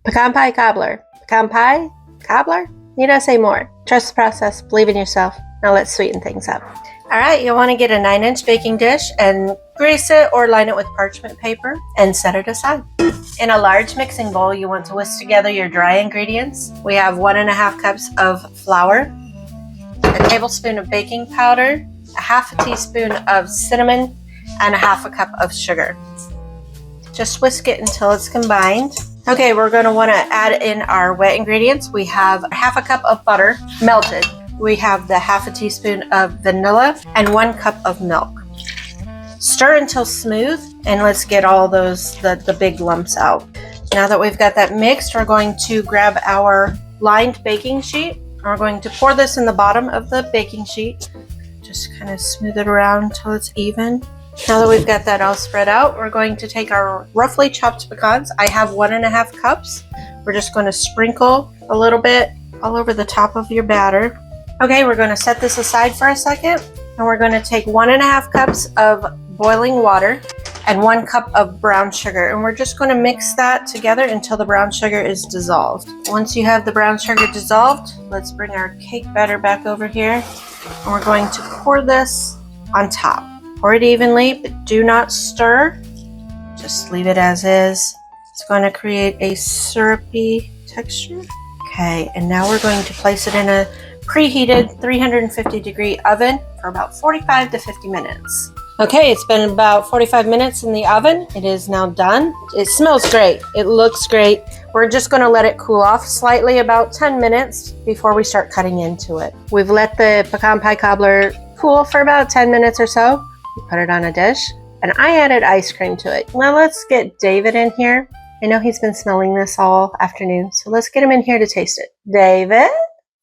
Pecan Pie Cobbler. Pecan Pie Cobbler? Need I say more? Trust the process, believe in yourself. Now let's sweeten things up. All right, you'll want to get a 9-inch baking dish and grease it or line it with parchment paper and set it aside. In a large mixing bowl, you want to whisk together your dry ingredients. We have 1½ cups of flour, a tablespoon of baking powder, a half a teaspoon of cinnamon, and a half a cup of sugar. Just whisk it until it's combined. Okay, we're going to want to add in our wet ingredients. We have half a cup of butter, melted. We have the half a teaspoon of vanilla and 1 cup of milk. Stir until smooth, and let's get all those, the big lumps out. Now that we've got that mixed, we're going to grab our lined baking sheet. And we're going to pour this in the bottom of the baking sheet. Just kind of smooth it around until it's even. Now that we've got that all spread out, we're going to take our roughly chopped pecans. I have 1½ cups. We're just going to sprinkle a little bit all over the top of your batter. Okay, we're going to set this aside for a second, and we're going to take 1½ cups of boiling water and 1 cup of brown sugar, and we're just going to mix that together until the brown sugar is dissolved. Once you have the brown sugar dissolved, let's bring our cake batter back over here, and we're going to pour this on top. Pour it evenly, but do not stir. Just leave it as is. It's going to create a syrupy texture. Okay, and now we're going to place it in a preheated 350-degree oven for about 45 to 50 minutes. Okay, it's been about 45 minutes in the oven. It is now done. It smells great. It looks great. We're just going to let it cool off slightly, about 10 minutes before we start cutting into it. We've let the pecan pie cobbler cool for about 10 minutes or so. We put it on a dish, and I added ice cream to it. Now let's get David in here. I know he's been smelling this all afternoon, so let's get him in here to taste it. David,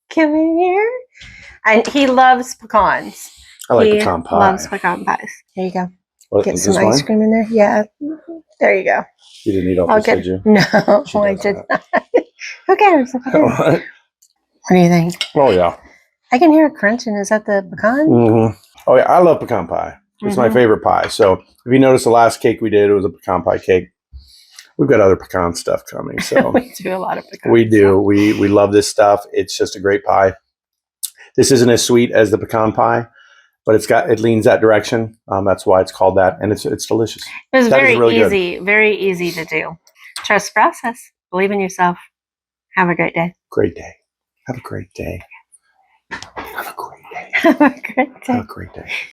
come in here. And he loves pecans. I like pecan pie. Loves pecan pies. Here you go. What, get some ice cream in there. Yeah. There you go. You didn't eat all this, did you? No, I did not. Who cares? What do you think? Oh, yeah. I can hear it crunching. Is that the pecan? Mm-hmm. Oh, yeah. I love pecan pie. It's my favorite pie. So if you notice, the last cake we did, it was a pecan pie cake. We've got other pecan stuff coming. So we do a lot of pecan. We do. We love this stuff. It's just a great pie. This isn't as sweet as the pecan pie, but it leans that direction. That's why it's called that, and it's delicious. It was very easy to do. Trust the process. Believe in yourself. Have a great day. Great day. Have a great day. Have a great day. Have a great day. Have a great day.